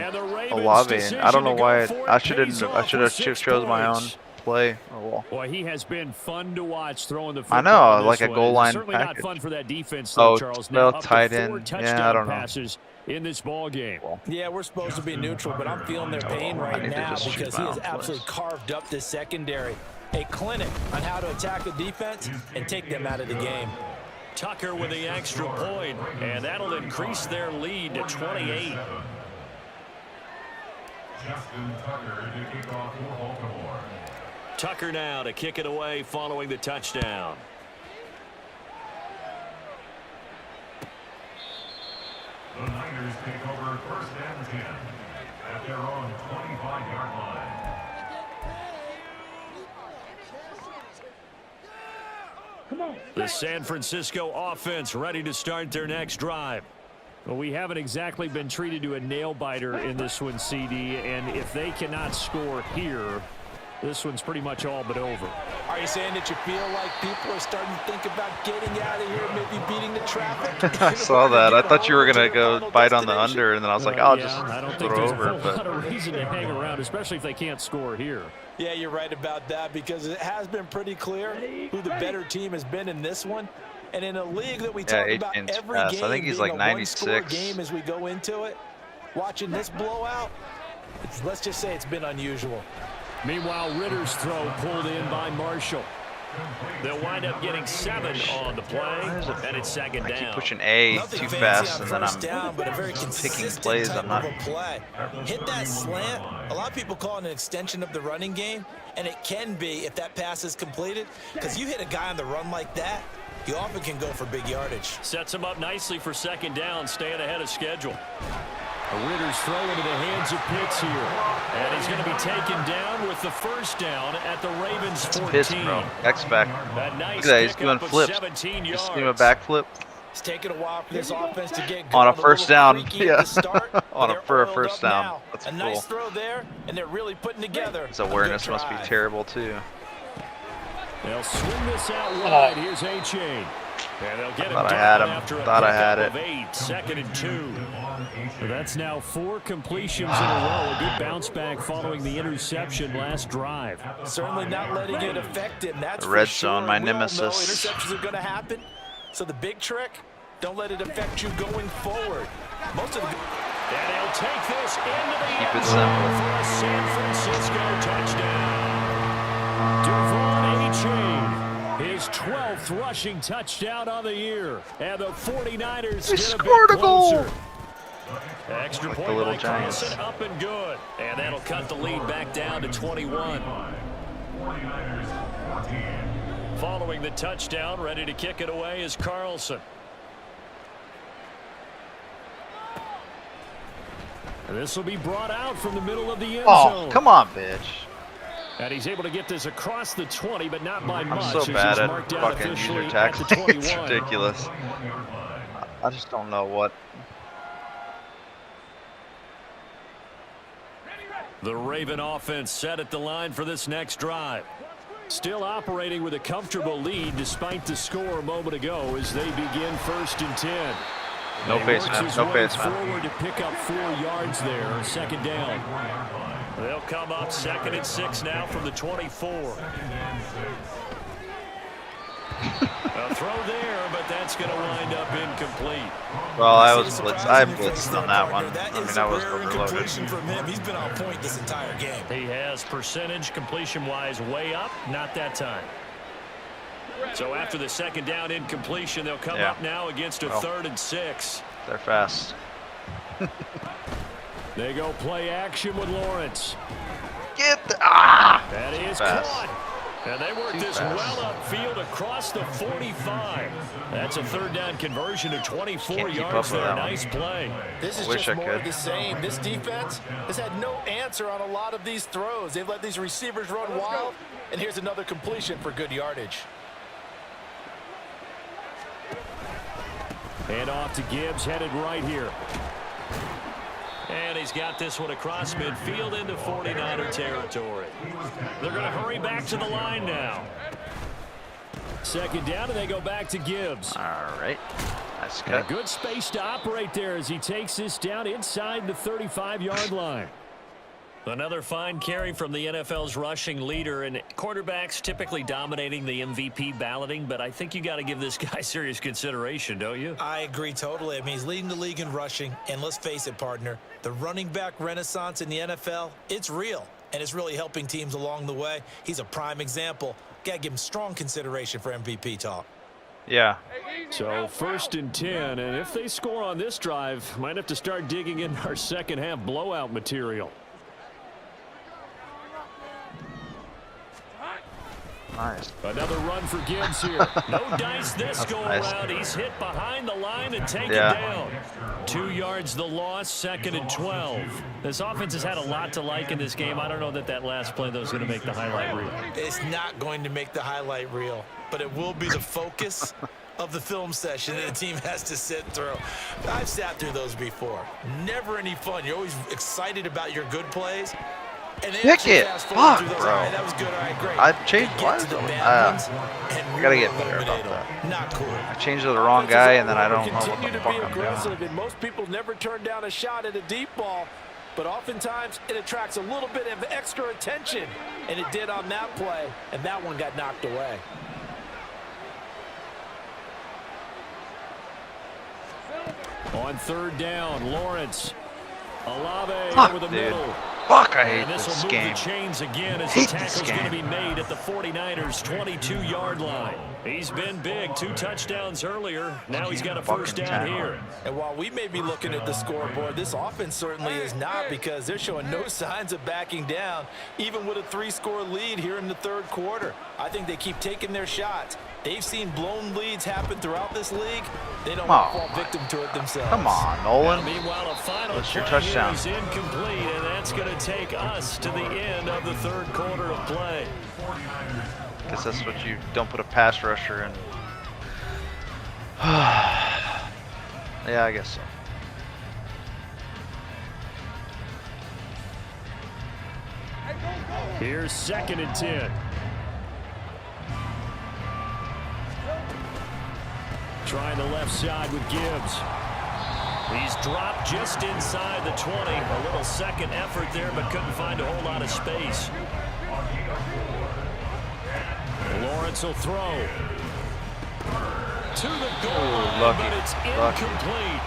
Olave. And I don't know why. I should have chose my own play. Oh well. Boy, he has been fun to watch throwing the football. I know, like a goal line certainly package. Not fun for that defense, though, Charles. Well, Now, tight end. Yeah, I don't know. Passes in this ball game. Yeah, we're supposed to be neutral, but I'm feeling their pain right now because he has absolutely carved up this secondary. A clinic on how to attack the defense and take them out of the game. Tucker with the extra point, and that'll increase their lead to 28. Tucker now to kick it away following the touchdown. The Niners take over 1st and 10 at their own 25-yard line. The San Francisco offense ready to start their next drive. Well, we haven't exactly been treated to a nail-biter in this one, CD, and if they cannot score here, this one's pretty much all but over. Are you saying that you feel like people are starting to think about getting out of here, maybe beating the traffic? I saw that. I thought you were going to go bite on the under, and then I was like, I'll just I don't throw think there's over. a whole lot of reason to hang around, especially if they can't score here. Yeah, you're right about that because it has been pretty clear who the better team has been in this one. And in a league that we talk about every game I think he's like 96. Game as we go into it, watching this blowout, let's just say it's been unusual. Meanwhile, Ritter's throw pulled in by Marshall. They'll wind up getting 7 on the play, and it's 2nd down. I keep pushing A too fast, and then I'm down, but a very picking plays. I'm not. Hit that slant. A lot of people call it an extension of the running game, and it can be if that pass is completed, because you hit a guy on the run like that, you often can go for big yardage. Sets him up nicely for 2nd down, staying ahead of schedule. A Ritter's throw into the hands of Pitts here. And he's going to be taken down with the 1st down at the Ravens 14. Pitts, bro. X-back. Nice Look at that, he's doing flips. Just give him a backflip. It's taking a while for this offense to get on a 1st down. Yeah. Start, on a 1st down. Now. That's a cool. nice throw there, and they're really putting together. His awareness must be terrible, too. They'll swing this out wide. Here's A-Chain. And they'll get him I down had him. after a Thought I had pickup it. of 8, 2nd and 2. So that's now 4 completions in a row. A good bounce back following the interception last drive. Certainly not letting it affect him. That's the red for zone, sure. my We all know nemesis. interceptions are going to happen. So the big trick, don't let it affect you going forward. Most of the. And he'll take this into the Keep end it zone simple. for a San Francisco touchdown. Devon A-Chain. His 12th rushing touchdown on the year. And the 49ers get scored a bit a goal. closer. Extra Like the point little by Giants. Carlson, up and good. And that'll cut the lead back down to 21. 49ers 14. Following the touchdown, ready to kick it away is Carlson. And this will be brought out from the middle of the end zone. Oh, come on, bitch. And he's able to get this across the 20, but not by much. I'm so as bad he's at marked down fucking officially user at the tackling. It's 21. ridiculous. I just don't know what. The Raven offense set at the line for this next drive. Still operating with a comfortable lead despite the score a moment ago as they begin 1st and 10. No face, man. No face, man. Forward to pick up 4 yards there, 2nd down. They'll come up 2nd and 6 now from the 24. A throw there, but that's going to wind up incomplete. Well, I blitzed on that one. That I mean, is I a was rare overloaded. incompletion from him. He's been on point this entire game. He has percentage completion-wise way up, not that time. So after the second down incompletion, they'll come up now against a 3rd and 6. They're fast. They go play action with Lawrence. Get the That is fast. caught. And they work this well upfield across the 45. That's a 3rd down conversion to 24 yards there. Nice play. This is just more of the same. This defense has had no answer on a lot of these throws. They've let these receivers run wild, and here's another completion for good yardage. Hand off to Gibbs, headed right here. And he's got this one across midfield into 49er territory. They're going to hurry back to the line now. Second down, and they go back to Gibbs. All right. Nice A cut. good space to operate there as he takes this down inside the 35-yard line. Another fine carry from the NFL's rushing leader, and quarterbacks typically dominating the MVP balloting, but I think you got to give this guy serious consideration, don't you? I agree totally. I mean, he's leading the league in rushing, and let's face it, partner, the running back renaissance in the NFL, it's real, and it's really helping teams along the way. He's a prime example. Got to give him strong consideration for MVP talk. Yeah. So 1st and 10, and if they score on this drive, might have to start digging in our second half blowout material. Nice. Another run for Gibbs here. No dice this go around. He's hit behind the line and taken down. 2 yards the loss, 2nd and 12. This offense has had a lot to like in this game. I don't know that last play, though, is going to make the highlight reel. It's not going to make the highlight reel, but it will be the focus of the film session that the team has to sit through. I've sat through those before. Never any fun. You're always excited about your good plays. And Pick it. Fuck, bro. All right, that was good. All right, great. I changed. I gotta get better about that. Not cool. I changed to the wrong guy, and then I don't know what Continue the to fuck be I'm aggressive, doing. and most people never turn down a shot at a deep ball, but oftentimes it attracts a little bit of extra attention, and it did on that play, and that one got knocked away. On 3rd down, Lawrence. Olave Fuck, over the dude. middle. Fuck, I hate And this this will move game. the chains again as the Hate tackle's this going to game. be made at the 49ers' 22-yard line. He's been big. 2 touchdowns earlier. Now he's got a first down here. And while we may be looking at the scoreboard, this offense certainly is not, because they're showing no signs of backing down, even with a 3-score lead here in the 3rd quarter. I think they keep taking their shots. They've seen blown leads happen throughout this league. They don't want to fall victim to it themselves. Come on, Nolan. Now, meanwhile, a final What's your play touchdown? here is incomplete, and that's going to take us to the end of the 3rd quarter of play. Guess that's what you don't put a pass rusher in. Yeah, I guess so. Here's 2nd and 10. Trying the left side with Gibbs. He's dropped just inside the 20. A little second effort there, but couldn't find a whole lot of space. Lawrence will throw. To the goal line, lucky, but it's incomplete.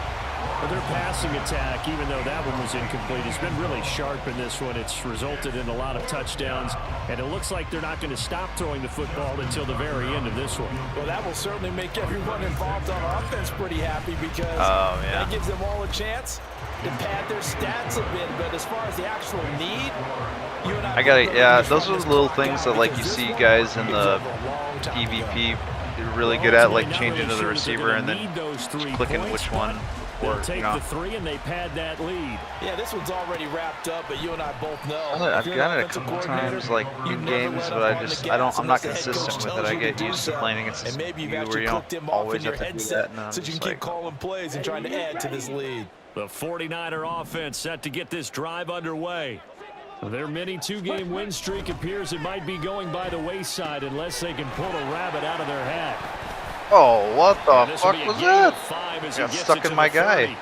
Well, their passing attack, even though that one was incomplete, has been really sharp in this one. It's resulted in a lot of touchdowns, and it looks like they're not going to stop throwing the football until the very end of this one. Well, that will certainly make everyone involved on offense pretty happy, because that gives them all a chance to pad their stats a bit. But as far as the actual need, you and I gotta, yeah, those are the little things that, like, you see guys in the EVP really good at, like changing to the receiver and then just clicking which one. They'll take the 3 and they pad that lead. Yeah, this one's already wrapped up, but you and I both know. I've done it a couple times, like in games, but I'm not consistent with it. I get used to playing against you where you don't always have to do that. And so you can keep calling plays and trying to add to this lead. The 49er offense set to get this drive underway. Their mini 2-game win streak appears it might be going by the wayside unless they can pull a rabbit out of their hat. Oh, what the fuck was that? Got stuck in my guy.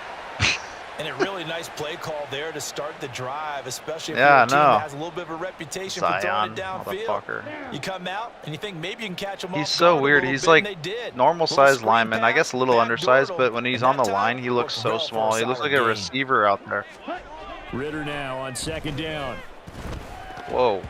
And a really nice play call there to start the drive, especially if Yeah, your team no. has a little bit of a reputation for throwing it downfield. Motherfucker. You come out and you think maybe you can catch them He's off so guard a weird. little He's bit, like and they did. normal Little sized screen lineman. I pass, guess a little undersized, but when he's on the that line, time he looks worked so well for a small. He looks solid like a gain. receiver out there. Ritter now on 2nd down. Whoa.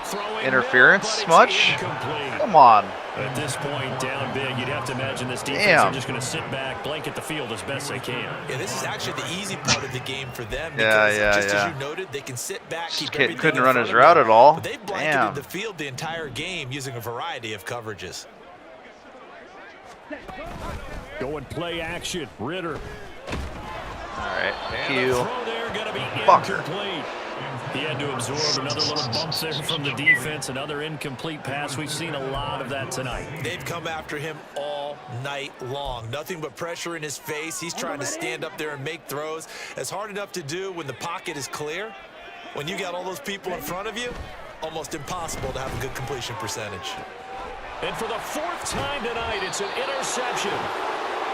Throwing Interference well, but it's much? incomplete. Come on. At this point, down big, you'd have to imagine this defense Damn. are just going to sit back, blanket the field as best they can. Yeah, this is actually the easy part of the game for them. Yeah, Because yeah, just yeah. as you noted, they can sit back, This keep kid everything couldn't in run front his of route them. at all. But they've blanketed Damn. the field the entire game using a variety of coverages. Going play action. Ritter. All right. And the Q. throw there going to be Fucker. incomplete. He had to absorb another little bump there from the defense. Another incomplete pass. We've seen a lot of that tonight. They've come after him all night long. Nothing but pressure in his face. He's trying to stand up there and make throws. It's hard enough to do when the pocket is clear. When you got all those people in front of you, almost impossible to have a good completion percentage. And for the 4th time tonight, it's an interception.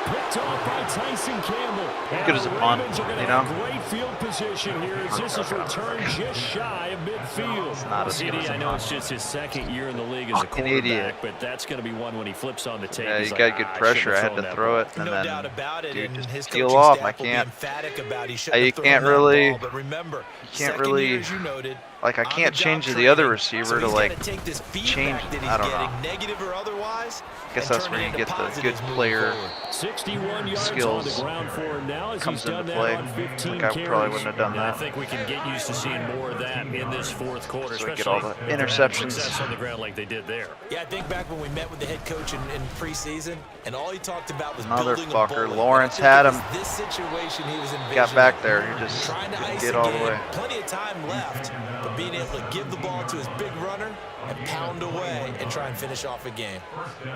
Picked off by Tyson Campbell. And Good as a the punt, Ravens are going to you know? have great field position here as this is returned just shy of midfield. not as good CD, as a I know punt. it's just his 2nd year in the league as a Fucking quarterback, idiot. but that's going to be one when he flips on the tape. Yeah, he's you like, got good "Ah, pressure. I shouldn't had have to thrown throw that it, and No then doubt about it. dude And just his peel coaching off. staff I will be can't. emphatic about he You shouldn't have can't thrown that really- ball, but remember, You can't second really. year, as you noted, Like I on can't the job change the other training. receiver So to he's like gotta take this change feedback it. that he's I don't getting, know. negative or otherwise. I guess and that's turn where it you into get the good positives moving player forward. 61 yards skills on the ground for him now as comes he's done into that play. on 15 Like I carries. probably wouldn't have done And I that. think we can get used to seeing more of that in this 4th quarter, So we especially get all the if they're having interceptions. success on the ground like they did there. Yeah, I think back when we met with the head coach in preseason, and all he talked about was building a Motherfucker, bully. Lawrence And I had think him. it was this situation he was envisioning. Got back there. He just Trying to couldn't ice get the all the game, way. plenty of time left, but being able to give the ball to his big runner and pound away and try and finish off a game.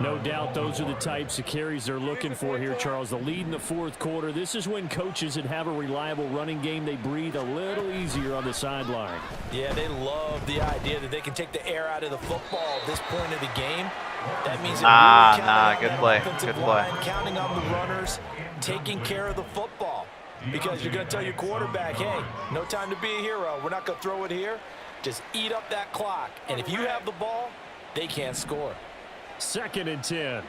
No doubt those are the types of carries they're looking for here, Charles. The lead in the 4th quarter. This is when coaches that have a reliable running game, they breathe a little easier on the sideline. Yeah, they love the idea that they can take the air out of the football at this point of the game. That means they're really counting on good that play, offensive good play. line, counting on the runners, taking care of the football. Because you're going to tell your quarterback, hey, no time to be a hero. We're not going to throw it here. Just eat up that clock. And if you have the ball, they can't score. 2nd and 10.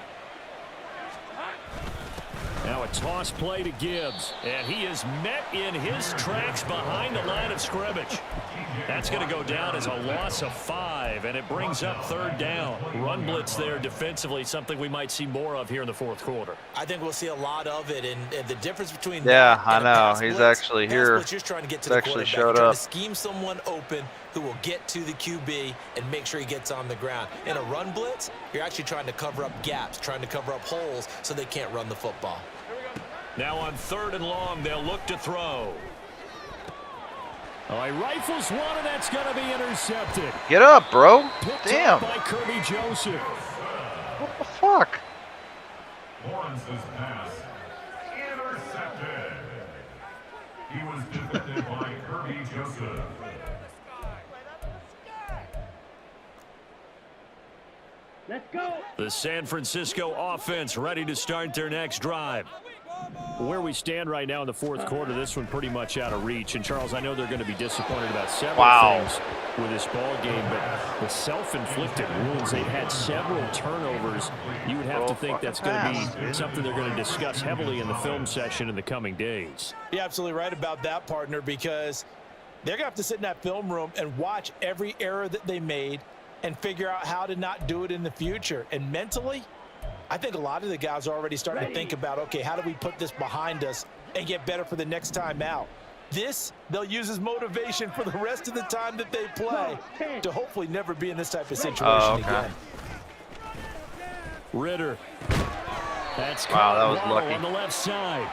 Now a toss play to Gibbs, and he is met in his tracks behind the line of scrimmage. That's going to go down as a loss of 5, and it brings up 3rd down. Run blitz there defensively, something we might see more of here in the 4th quarter. I think we'll see a lot of it, and the difference between Yeah, that I and a know. pass He's blitz, actually pass here. blitz, you're trying to get to He's the actually quarterback. showed You're trying up. to scheme someone open who will get to the QB and make sure he gets on the ground. In a run blitz, you're actually trying to cover up gaps, trying to cover up holes so they can't run the football. Now on 3rd and long, they'll look to throw. Oh, he rifles one, and that's going to be intercepted. Get up, bro. Picked Damn. up by Kirby Joseph. What the fuck? Lawrence's pass intercepted. He was defended by Kirby Joseph. Let's go. The San Francisco offense ready to start their next drive. Where we stand right now in the 4th quarter, this one pretty much out of reach. And, Charles, I know they're going to be disappointed about several things with this ball game, but the self-inflicted wounds, they've had several turnovers. You would have to think that's going to be something they're going to discuss heavily in the film session in the coming days. You're absolutely right about that, partner, because they're going to have to sit in that film room and watch every error that they made and figure out how to not do it in the future. And mentally, I think a lot of the guys are already starting to think about, okay, how do we put this behind us and get better for the next time out? This, they'll use as motivation for the rest of the time that they play to hopefully never be in this type of situation again. Ritter. That's Wow, that was lucky. on the left side.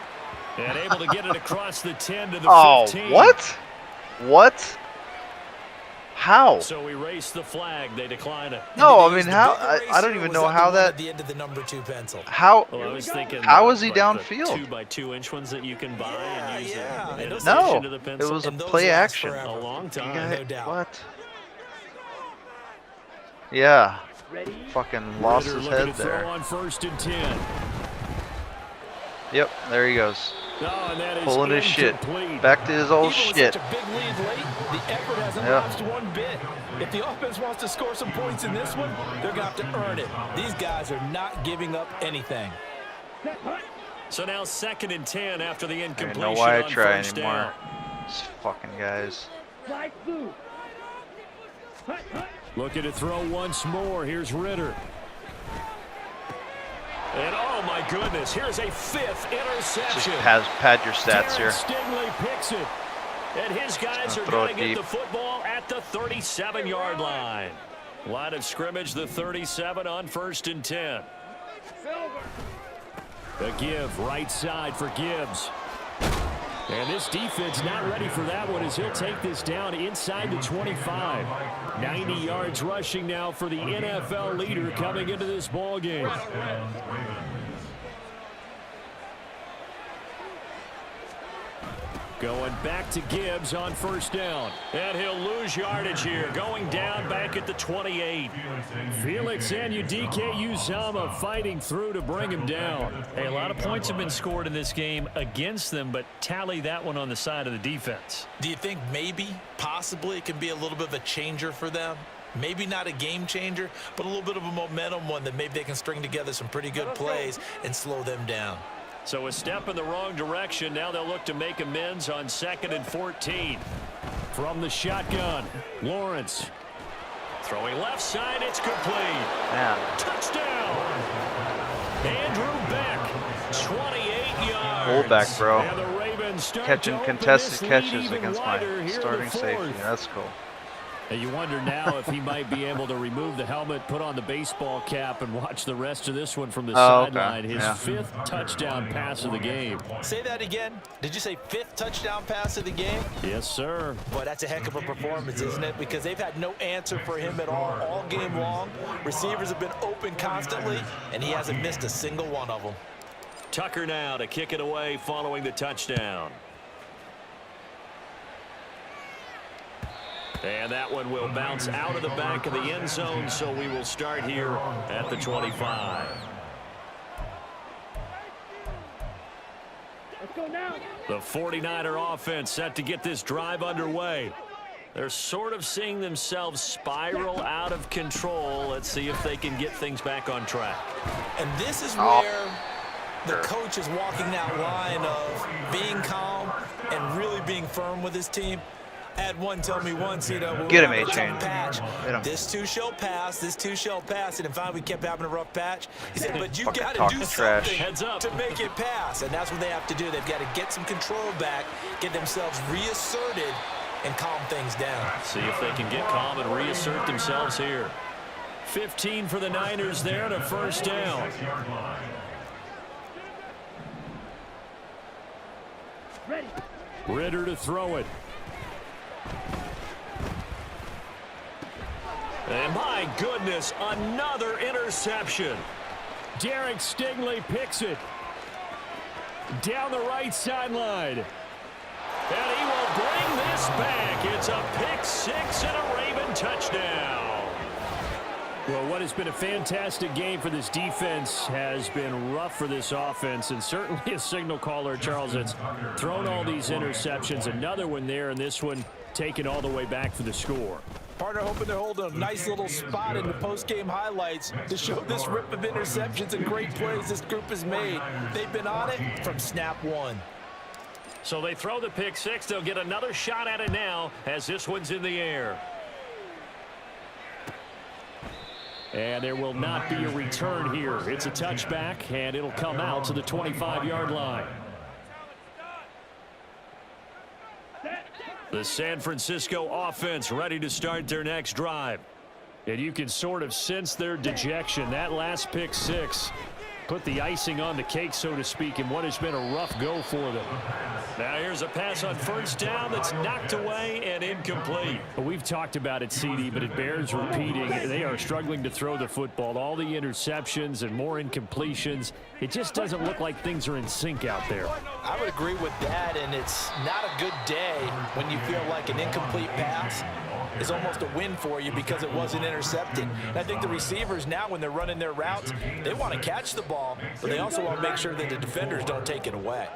And able to get it across the 10 to the 15. What? What? How? So erase the flag. They decline it. No, I mean, how? I don't even know how that. At the end of the number 2 pencil. How? Well, I was thinking, How is he like downfield? The 2x2 ones that you can buy and use yeah. in addition No, to the it pencil. was a And those play last action. forever. A long time. Guy- no doubt. What? Yeah. Ready? Fucking lost Ritter his looking head to throw there. on 1st and 10. Yep, there he goes. Oh, and that is Pulling his shit. incomplete. Back to his old Even with shit. such a big lead late, the effort hasn't lapsed one bit. If the offense wants to score some points in this one, they're going to have to earn it. These guys are not giving up anything. So now 2nd and 10 after the I incompletion don't know why I on try first anymore. down. These fucking guys. Looking to throw once more. Here's Ritter. And oh my goodness, here's a 5th interception. Just pad your stats here. Stingley picks it. And his guys are throw going it to get deep. the football at the 37-yard line. Line of scrimmage, the 37 on 1st and 10. A give right side for Gibbs. And this defense not ready for that one as he'll take this down inside the 25. 90 yards rushing now for the NFL leader coming into this ball game. Going back to Gibbs on 1st down. And he'll lose yardage here. Going down back at the 28. Felix Anudike-Uzomah fighting through to bring him down. Hey, a lot of points have been scored in this game against them, but tally that one on the side of the defense. Do you think maybe, possibly, it can be a little bit of a changer for them? Maybe not a game changer, but a little bit of a momentum one that maybe they can string together some pretty good plays and slow them down. So a step in the wrong direction. Now they'll look to make amends on 2nd and 14. From the shotgun, Lawrence. Throwing left side, it's complete. Man. Touchdown. Andrew Beck, 28 yards. Hold back, bro. And the Ravens start Catching to open contested this lead catches even against wider my here starting in the safety. fourth. That's cool. And you wonder now if he might be able to remove the helmet, put on the baseball cap, and watch the rest of this one from the sideline. Okay. His Yeah. 5th touchdown pass of the game. Say that again. Did you say 5th touchdown pass of the game? Yes, sir. Boy, that's a heck of a performance, isn't it? Because they've had no answer for him at all game long. Receivers have been open constantly, and he hasn't missed a single one of them. Tucker now to kick it away following the touchdown. And that one will bounce out of the back of the end zone, so we will start here at the 25. Let's go now. The 49er offense set to get this drive underway. They're sort of seeing themselves spiral out of control. Let's see if they can get things back on track. And this is where the coach is walking that line of being calm and really being firm with his team. I had one tell me once, you know, when Get him, we were having a A-Chain. tough patch, Get him. this too shall pass, this too shall pass. And finally we kept having a rough patch. He said, but you Fucking got to talking do trash. something Heads up. to make it pass. And that's what they have to do. They've got to get some control back, get themselves reasserted, and calm things down. See if they can get calm and reassert themselves here. 15 for the Niners there to 1st down. Ready. Ritter to throw it. And my goodness, another interception. Derek Stingley picks it. Down the right sideline. And he will bring this back. It's a pick 6 and a Raven touchdown. Well, what has been a fantastic game for this defense has been rough for this offense, and certainly a signal caller, Charles, that's thrown all these interceptions. Another one there, and this one taken all the way back for the score. Partner hoping they're holding a nice little spot in the post-game highlights to show this rip of interceptions and great plays this group has made. They've been on it from snap one. So they throw the pick 6. They'll get another shot at it now as this one's in the air. And there will not be a return here. It's a touchback, and it'll come out to the 25-yard line. The San Francisco offense ready to start their next drive. And you can sort of sense their dejection. That last pick 6 put the icing on the cake, so to speak, in what has been a rough go for them. Now here's a pass on 1st down that's knocked away and incomplete. Well, we've talked about it, CD, but it bears repeating. They are struggling to throw the football. All the interceptions and more incompletions. It just doesn't look like things are in sync out there. I would agree with that, and it's not a good day when you feel like an incomplete pass is almost a win for you because it wasn't intercepted. And I think the receivers now, when they're running their routes, they want to catch the ball. football, but they also want to make sure that the defenders don't take it away.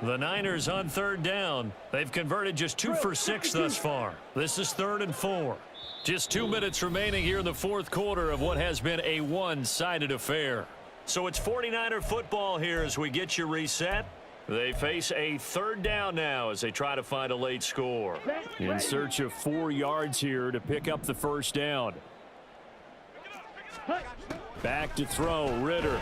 The Niners on third down. They've converted just 2 for 6 thus far. This is 3rd and 4. Just 2 minutes remaining here in the fourth quarter of what has been a one-sided affair. So it's 49er football here as we get you reset. They face a 3rd down now as they try to find a late score. In search of 4 yards here to pick up the first down. Back to throw, Ritter.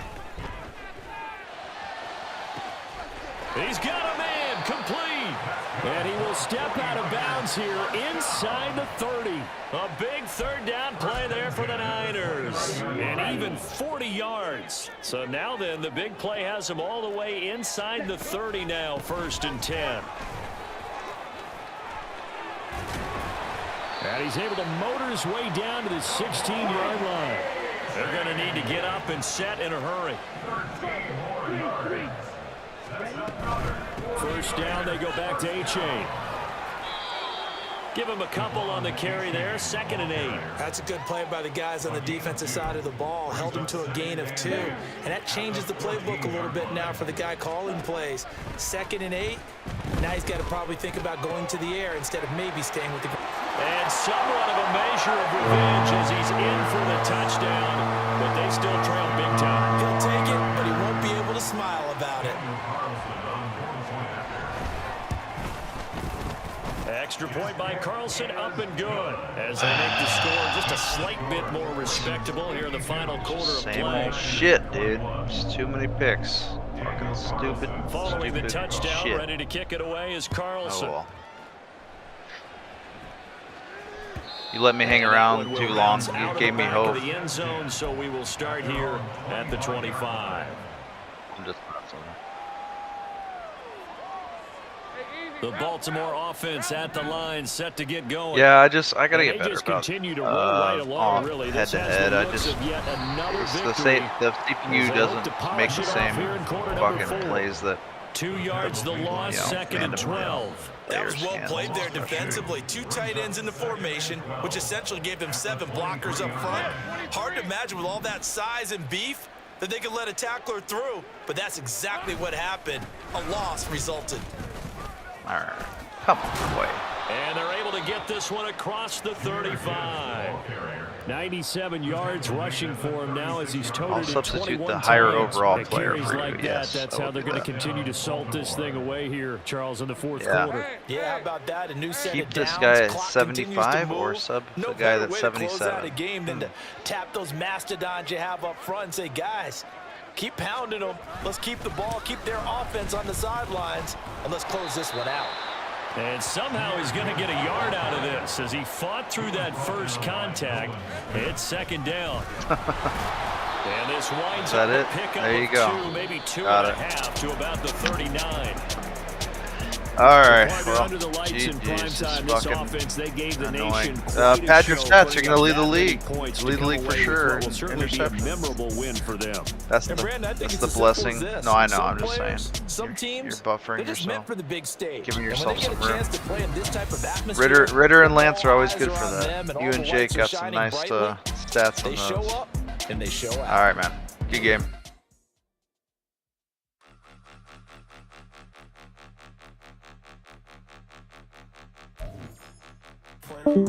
He's got a man, complete. And he will step out of bounds here inside the 30. A big 3rd down play there for the Niners. And even 40 yards. So now then, the big play has him all the way inside the 30 now, 1st and 10. And he's able to motor his way down to the 16-yard line. They're going to need to get up and set in a hurry. 1st down, they go back to A-Chain. Give him a couple on the carry there, 2nd and 8. That's a good play by the guys on the defensive side of the ball. Held him to a gain of 2. And that changes the playbook a little bit now for the guy calling plays. 2nd and 8. Now he's got to probably think about going to the air instead of maybe staying with the ground. And somewhat of a measure of revenge as he's in for the touchdown, but they still trail big time. He'll take it, but he won't be able to smile about it. Extra point by Carlson, up and good. As they make the score just a slight bit more respectable here in the final quarter of Same play. old shit, dude. Just too many picks. Fucking stupid. Following the touchdown, shit. ready to kick it away is Carlson. Oh, well. You let me hang around too long. You gave me hope. The end zone, so we will start here at the 25. I'm just nuts on The Baltimore offense at the line, set to get going. Yeah, I gotta get better just about continue to roll right along, really. head to head. I just the CPU doesn't make the same fucking plays that 2 yards the loss, 2nd and 12. That was well played there defensively. 2 tight ends in the formation, which essentially gave them 7 blockers up front. Hard to imagine with all that size and beef that they could let a tackler through, but that's exactly what happened. A loss resulted. All right, come on, boy. And they're able to get this one across the 35. 97 yards rushing for him now as he's toted I'll it substitute 21 the higher times. overall player Carries for you. like Yes, that's how they're going to continue to salt this thing away here, Charles, in the fourth quarter. Yeah, how about that? A new set Keep of this downs. guy at Clock 75 or sub the guy that's way to close 77. out a game than to tap those mastodons you have up front and say, guys, keep pounding them. Let's keep the ball, keep their offense on the sidelines, and let's close this one out. And somehow he's going to get a yard out of this as he fought through that first contact. It's 2nd down. And this winds up a pickup there you go. 2, maybe 2.5 to about the 39. All right, well, under the lights in prime this time, is this fucking offense, they gave the annoying. nation quite a Patrick show, Stats are going to lead the putting up league. that many points Lead the to league come for away with sure. what will certainly be a memorable win for them. That's Brandon, I think the it's blessing. as simple as this. No, I know. Some I'm just players, saying. Some teams, You're buffering they're just yourself. meant for the big stage. Giving And yourself when they some get a room. chance to play in this type of atmosphere, Ritter and Lance are always all good eyes for are on that. them and You all and the Jake lights are got some shining nice brightly. stats They on show those. up and they show out. All right, man. Good game. Point